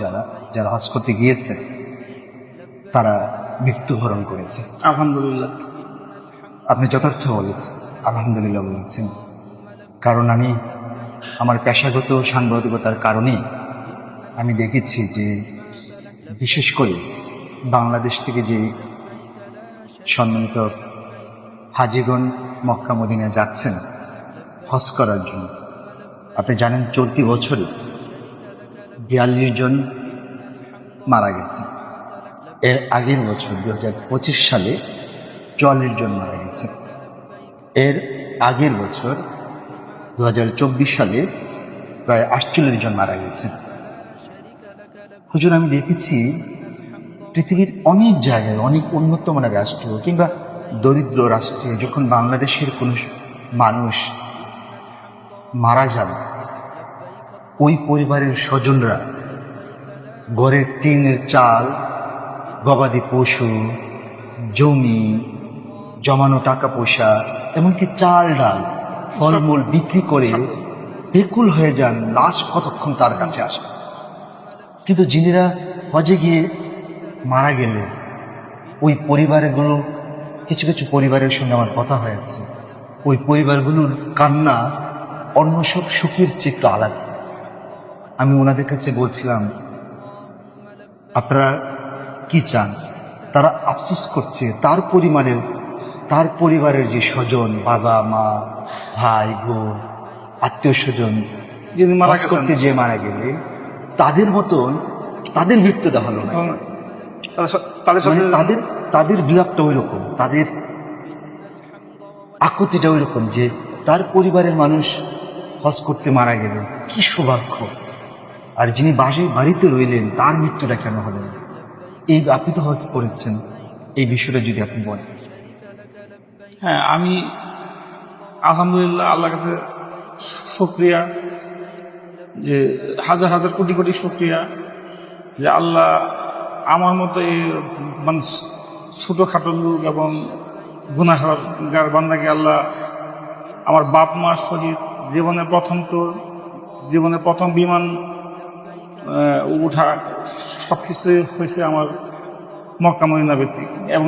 যারা যারা হজ করতে গিয়েছে তারা মৃত্যুবরণ করেছে। আলহামদুলিল্লাহ। আপনি যথার্থ বলেছেন, আলহামদুলিল্লাহ বলেছেন। কারণ আমি আমার পেশাগত সাংবাদিকতার কারণে আমি দেখেছি যে বিশেষ করে বাংলাদেশ থেকে যে সম্মানিত হাজিগণ মক্কা মদিনায় যাচ্ছেন হজ করার জন্য, আপনি জানেন চলতি বছরে 42 জন মারা গেছে। এর আগের বছর 2025 সালে 44 জন মারা গেছে। এর আগের বছর 2024 সালে প্রায় 48 জন মারা গেছে। হুজুর, আমি দেখেছি পৃথিবীর অনেক জায়গায় অনেক উন্নত মানের রাষ্ট্র কিংবা দরিদ্র রাষ্ট্রে যখন বাংলাদেশের কোনো মানুষ মারা যান, ওই পরিবারের স্বজনরা ঘরের টিনের চাল, গবাদি পশু, জমি, জমানো টাকা পয়সা, এমনকি চাল ডাল ফলমূল বিক্রি করে বেকুল হয়ে যান, লাশ কতক্ষণ তার কাছে আসে। কিন্তু যিনিরা হজে গিয়ে মারা গেলেন, ওই পরিবারগুলো, কিছু কিছু পরিবারের সঙ্গে আমার কথা হয়েছে, ওই পরিবারগুলোর কান্না অন্য সব সুখের চেয়ে একটু আলাদা। আমি ওনাদের কাছে বলছিলাম, আপনারা কি চান? তারা আফসোস করছে তার পরিবারের যে স্বজন, বাবা মা ভাই বোন আত্মীয় স্বজন যিনি মারা হজ করতে যে মারা গেলে তাদের মতন তাদের মৃত্যুটা হলো না। মানে তাদের বিলাপটা ওই রকম, তাদের আকুতিটা ওই রকম যে তার পরিবারের মানুষ হজ করতে মারা গেলেন, কি সৌভাগ্য। আর যিনি বাড়িতে রইলেন তার মৃত্যুটা কেন হলো না? এই আপনি তো হজ করেছেন, এই বিষয়টা যদি আপনি বলেন। হ্যাঁ, আমি আলহামদুলিল্লাহ আল্লাহর কাছে শুকরিয়া, যে হাজার হাজার কোটি কোটি শুকরিয়া যে আল্লাহ আমার মতো এই মানে ছোটোখাটো লোক এবং গুনাহগার বান্দাকে আল্লাহ আমার বাপ মার সহিত জীবনের প্রথম বিমান উঠা সব কিছুই হয়েছে আমার মক্কা মদিনা ভিত্তিক, এবং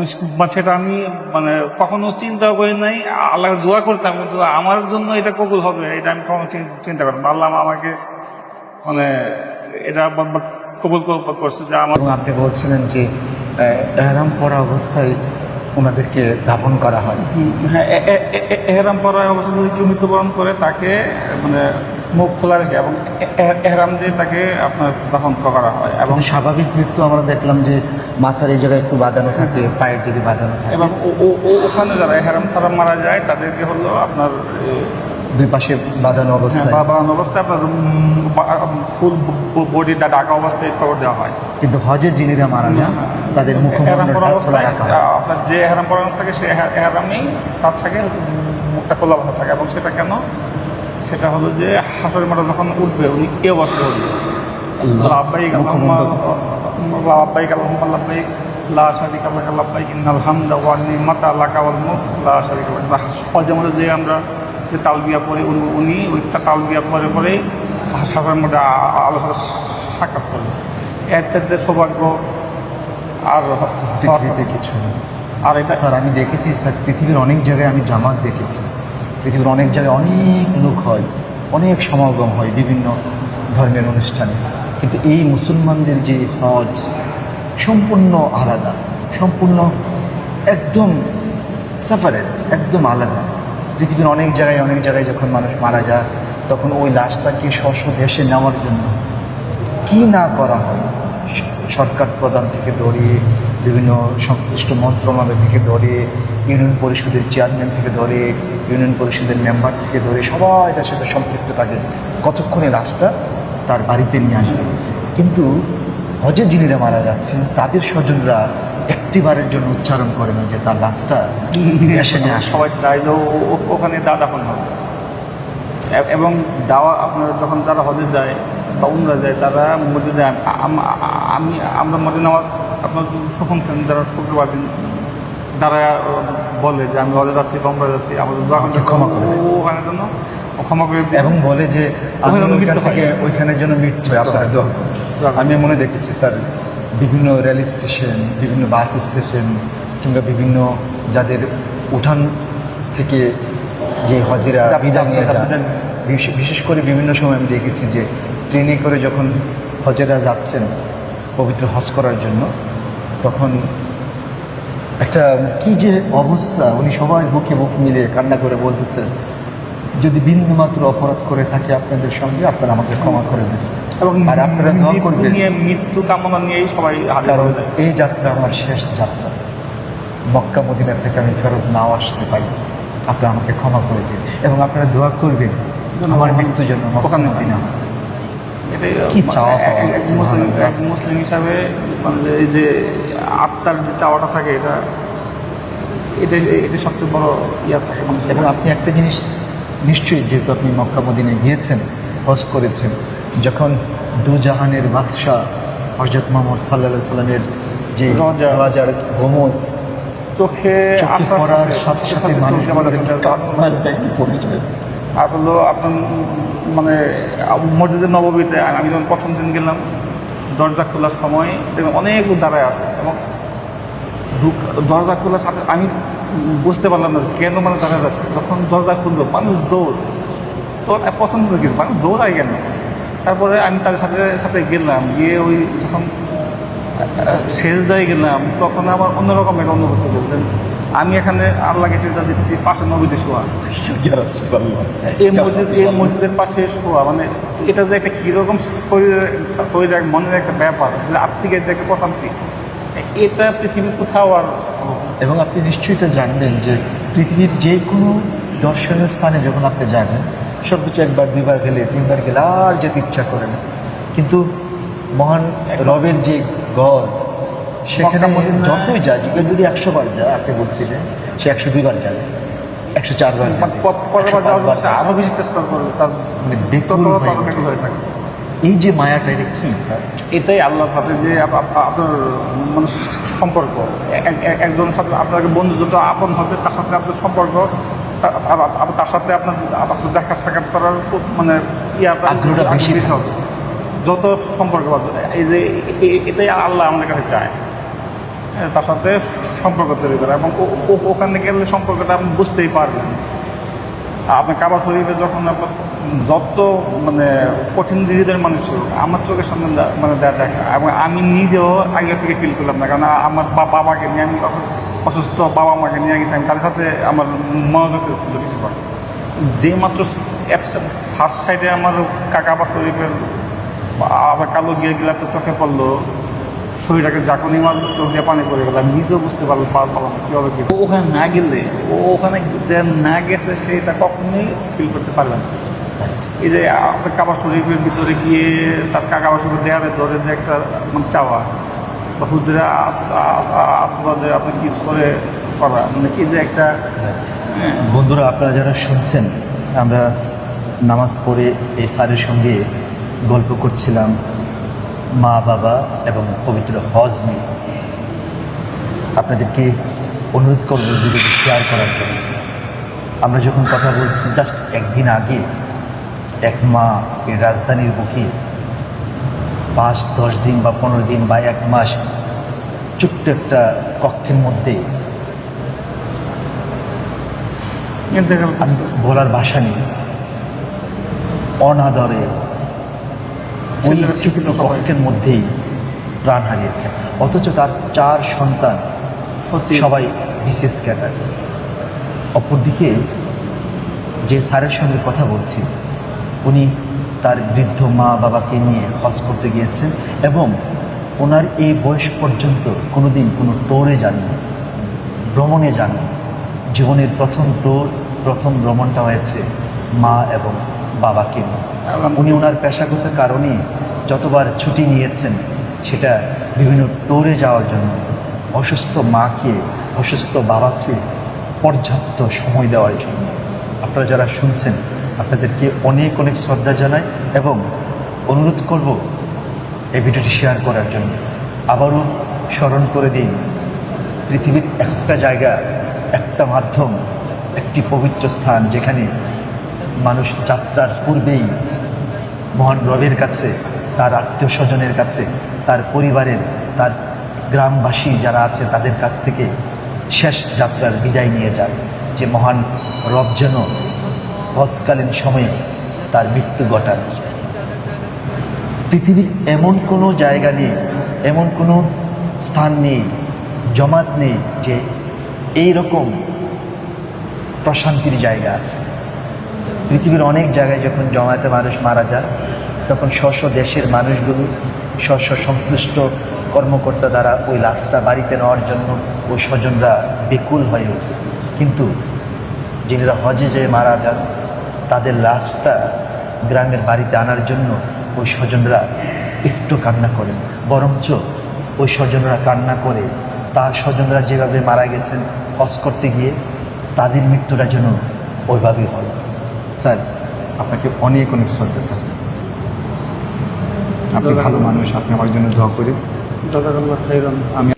সেটা আমি মানে কখনো চিন্তাও করি নাই। আল্লাহকে দোয়া করতাম, কিন্তু আমার জন্য এটা কবুল হবে এটা আমি কখনো চিন্তা করতাম না। আল্লাহ আমাকে মানে এটা কবুল করছে যে আমার। আপনি বলছিলেন যে এহরাম পরা অবস্থায় ওনাদেরকে দাফন করা হয়। হ্যাঁ, এহরাম পরা অবস্থায় যদি কেউ মৃত্যুবরণ করে তাকে মানে মুখ খোলা রেখে এবং এহরাম দিয়ে তাকে আপনার দাফন করা হয়। এবং স্বাভাবিক মৃত্যু আমরা দেখলাম যে মাথার এই জায়গায় একটু বাঁধানো থাকে, পায়ের দিকে বাঁধানো থাকে, এবং ওখানে যারা এহরাম ছাড়া মারা যায় তাদেরকে হলো আপনার দুই পাশে বাঁধানো অবস্থায় আপনার ফুল বডি ঢাকা অবস্থায় কবর দেওয়া হয়। কিন্তু হজের যিনিরা মারা যান তাদের মুখমণ্ডলটা খোলা রাখা হয়। আপনার যে এহরাম পরানো থাকে সে এহরামেই তার থাকে মুখটা খোলা বাঁধা থাকে। এবং সেটা কেন? সেটা হলো যে হাসরের মাঠে যখন উঠবে উনি এই অবস্থা উঠবে, লাব্বাইক আল্লাহুম্মা লাব্বাইক লা শারীকা লাক লাব্বাইক ইন্নাল হামদা ওয়ান নি'মাতা লাকা ওয়াল মুলক লা শারীকা লাক। হজের মধ্যে যে আমরা যে তালবিয়া পড়ি, উনি ওই তালবিয়া পরে হাসরের মধ্যে আল্লাহর সাক্ষাৎ করবে। এর থেকে সৌভাগ্য আর পৃথিবীতে কিছু নেই। আর এটা স্যার আমি দেখেছি, স্যার পৃথিবীর অনেক জায়গায় আমি জামাত দেখেছি, পৃথিবীর অনেক জায়গায় অনেক লোক হয়, অনেক সমাগম হয় বিভিন্ন ধর্মের অনুষ্ঠানে, কিন্তু এই মুসলমানদের যে হজ সম্পূর্ণ আলাদা, সম্পূর্ণ একদম সাফারের একদম আলাদা। পৃথিবীর অনেক জায়গায় যখন মানুষ মারা যায় তখন ওই লাশটাকে স্ব দেশে নেওয়ার জন্য কি না করা হয়, সরকার প্রধান থেকে ধরে বিভিন্ন সংশ্লিষ্ট মন্ত্রণালয় থেকে ধরে ইউনিয়ন পরিষদের চেয়ারম্যান থেকে ধরে ইউনিয়ন পরিষদের মেম্বার থেকে ধরে সবাই এটার সাথে সম্পৃক্ত থাকে কতক্ষণে লাশটা তার বাড়িতে নিয়ে আসবে। কিন্তু হজে যিনিরা মারা যাচ্ছেন তাদের স্বজনরা একটিবারের জন্য উচ্চারণ করে না যে তার লাশটা দেশে নিয়ে আসে। সবাই চায় যে ওখানে দাফন হবে। এবং দাওয়া আপনার যখন যারা হজে যায় বা উমরা যায় তারা মসজিদে আমরা মসজিদ নামাজ আপনার শুনছেন যারা শুক্রবার দিন দাঁড়ায় বলে যে আমি হজে যাচ্ছি, কমরা যাচ্ছি, আমাদের দোয়া করতে আমাকে ক্ষমা করে দেন। ওখানে জন্য ও ক্ষমা করে দিই এবং বলে যে আমি ওখানে ওইখান মৃত্যু থেকে হয়। ওইখানের জন্য মৃত্যু হয়, আপনারা দোয়া করুন। দোয়া করুন। আমি মনে দেখেছি স্যার, বিভিন্ন রেল স্টেশন, বিভিন্ন বাস স্টেশন কিংবা বিভিন্ন যাদের উঠান থেকে যে হজেরা বিদায় নিয়ে যান, বিশেষ করে বিভিন্ন সময় আমি দেখেছি যে ট্রেনে করে যখন হজেরা যাচ্ছেন পবিত্র হজ করার জন্য, তখন একটা কি যে অবস্থা, উনি সবাই বুকে বুক মিলিয়ে কান্না করে বলতেছেন, যদি বিন্দুমাত্র অপরাধ করে থাকে আপনাদের সঙ্গে, আপনারা আমাকে ক্ষমা করে দেন। এবং আর আপনারা দোয়া মৃত্যু করবেন, নিয়ে, মৃত্যু কামনা নিয়েই সবাই হাজির কারণ হয়ে যায়। এই যাত্রা আমার শেষ যাত্রা। মক্কা মদিনা থেকে আমি ফেরত নাও আসতে পারি, আপনারা আমাকে ক্ষমা করে দিন এবং আপনারা দোয়া করবেন আমার মৃত্যু যেন মক্কা মদিনা হয়। এটাই কি চাওয়া পাওয়া, এক মুসলিম হিসাবে মানে এই যে আত্মার যে চাওয়াটা থাকে, এটা সবচেয়ে বড় ইয়া থাকে মানুষের। এবং আপনি একটা জিনিস নিশ্চয়ই, যেহেতু আপনি মক্কা মদিনায় গিয়েছেন, হজ করেছেন, যখন দুজাহানের বাদশাহ হযরত মুহাম্মদ সাল্লাল্লাহু আলাইহি সাল্লামের যে রওজা। রওজার গোমজ চোখে চোখে আসার পড়ার সাথে সাথে মানুষ কান্নার ব্যাগে পড়ে যায়। আর হলো আপনার মানে মসজিদের নববীতে আমি যখন প্রথম দিন গেলাম, দরজা খোলার সময় দেখলাম অনেক লোক দাঁড়ায় আছে এবং দরজা খোলার সাথে আমি বুঝতে পারলাম না কেন মানে দাঁড়ায় আছে। যখন দরজা খুললো মানুষ দৌড়, তোর পছন্দ কিন্তু মানুষ দৌড়াই কেন। তারপরে আমি তাদের সাথে সাথে গেলাম, গিয়ে ওই যখন শেষ দায় গেলাম, তখন আমার অন্যরকম একটা অনুভূতি বলতেন আমি এখানে আল্লাহকে সেটা দিচ্ছি, পাশে নবীতে শোয়া, এই মসজিদের পাশে শোয়া, মানে এটা যে একটা কীরকম শরীরের মনের একটা ব্যাপার, যে আত্মিক যে একটা প্রশান্তি, এটা পৃথিবীর কোথাও আর সম্ভব না। এবং আপনি নিশ্চয়ই এটা জানবেন যে পৃথিবীর যে কোনো দর্শনীয় স্থানে যখন আপনি যাবেন, সর্বোচ্চ একবার দুইবার গেলে, তিনবার গেলে আর যেতে ইচ্ছা করে না। কিন্তু মহান রবের যে গড়, সেখানে মক্কা মদিনা- যতই যায়, যদি 100 বার যায়, আপনি বলছিলেন সে 102 বার যাবে, 104 বার যাবে, পরের বার 105 বার যাওয়ার যাবে। আরও বেশি চেষ্টা করবে, তার মানে বেকুল তত হয়ে তাড়াতাড়ি হয়ে থাকে। এই যে মায়াটা, এটা কি স্যার? এটাই আল্লাহর সাথে যে আপনার মানে সম্পর্ক, একজনের সাথে আপনাকে বন্ধু যত আপন হবে, তার সাথে আপনার সম্পর্ক, তার সাথে আপনার দেখা সাক্ষাৎ করার মানে আগ্রহটা বেশি হবে যত সম্পর্ক বাড়বে। এই যে এটাই আল্লাহ আমাদের কাছে চায়, তার সাথে সম্পর্ক তৈরি করা, এবং ওখানে গেলে সম্পর্কটা আপনি বুঝতেই পারবেন। আপনার কাবা শরীফে যখন আপনার যত মানে কঠিন হৃদয়ের মানুষ হোক, আমার চোখের সামনে মানে দেখা, এবং আমি নিজেও আগে থেকে ফিল করলাম না, কারণ আমার বাবাকে নিয়ে, আমি অসুস্থ বাবা মাকে নিয়ে গেছি, আমি তাদের সাথে আমার মনোযোগ ছিল বেশিরভাগ। যে মাত্র ফার্স্ট সাইডে আমার কাবা শরীফের আবার কালো গিয়ে গেলে আপনার চোখে পড়লো, শরীরটাকে যখনই আমার চোখ দিয়ে পানি পড়ে গেল, আমি নিজেও বুঝতে পারলাম কীভাবে কি। ওখানে না গেলে, ওখানে যে না গেছে সেটা কখনোই ফিল করতে পারবে না। এই যে আপনার কাবা শরীফের ভিতরে গিয়ে তার কাবা শরীফের দেয়ালে ধরে যে একটা মানে চাওয়া, বা হুজরা আসবাদে আপনি কিস করে করা, মানে কি যে একটা বন্ধুরা, আপনারা যারা শুনছেন, আমরা নামাজ পড়ে এই স্যারের সঙ্গে গল্প করছিলাম মা বাবা এবং পবিত্র হজ নিয়ে। আপনাদেরকে অনুরোধ করব ভিডিওটি শেয়ার করার জন্য। আমরা যখন কথা বলছি, জাস্ট একদিন আগে এক মা এই রাজধানীর বুকে 5-10 দিন বা 15 দিন বা 1 মাস ছোট্ট একটা কক্ষের মধ্যে, আমি বলার ভাষা নেই, অনাদরে ওই ছোট্ট কক্ষের মধ্যেই প্রাণ হারিয়েছে। অথচ তার 4 সন্তান সবাই বিশেষ ক্যাডার। অপরদিকে যে স্যারের সঙ্গে কথা বলছি, উনি তার বৃদ্ধ মা বাবাকে নিয়ে হজ করতে গিয়েছেন এবং ওনার এই বয়স পর্যন্ত কোনোদিন কোনো টোরে যাননি, ভ্রমণে যাননি। জীবনের প্রথম ভ্রমণটা হয়েছে মা এবং বাবাকে নিয়ে। উনি ওনার পেশাগত কারণে যতবার ছুটি নিয়েছেন, সেটা বিভিন্ন টোরে যাওয়ার জন্য, অসুস্থ মাকে, অসুস্থ বাবাকে পর্যাপ্ত সময় দেওয়ার জন্য। আপনারা যারা শুনছেন, আপনাদেরকে অনেক অনেক শ্রদ্ধা জানাই এবং অনুরোধ করব এই ভিডিওটি শেয়ার করার জন্য। আবারও স্মরণ করে দিই, পৃথিবীর একটা জায়গা একটা মাধ্যম, একটি পবিত্র স্থান যেখানে মানুষ যাত্রার পূর্বেই মহান রবের কাছে, তার আত্মীয় স্বজনের কাছে, তার পরিবারের, তার গ্রামবাসী যারা আছে তাদের কাছ থেকে শেষ যাত্রার বিদায় নিয়ে যান, যে মহান রব যেন হজকালীন সময়ে তার মৃত্যু ঘটান। পৃথিবীর এমন কোনো জায়গা নেই, এমন কোনো স্থান নেই, জমাত নেই যে এই রকম প্রশান্তির জায়গা আছে। পৃথিবীর অনেক জায়গায় যখন জমায়েতে মানুষ মারা যায় তখন স্ব দেশের মানুষগুলো স্ব সংশ্লিষ্ট কর্মকর্তা দ্বারা ওই লাশটা বাড়িতে নেওয়ার জন্য ওই স্বজনরা বেকুল হয়ে ওঠে, কিন্তু যিনিরা হজে যেয়ে মারা যান তাদের লাশটা গ্রামের বাড়িতে আনার জন্য ওই স্বজনরা একটু কান্না করেন, বরঞ্চ ওই স্বজনরা কান্না করে তার স্বজনরা যেভাবে মারা গেছেন হজ করতে গিয়ে তাদের মৃত্যুটা যেন ওইভাবেই হয়। স্যার, আপনাকে অনেক অনেক শ্রদ্ধা স্যার, আপনি ভালো মানুষ, আপনি আমার জন্য দোয়া করেন। জাযাকাল্লাহ খাইরান। আমি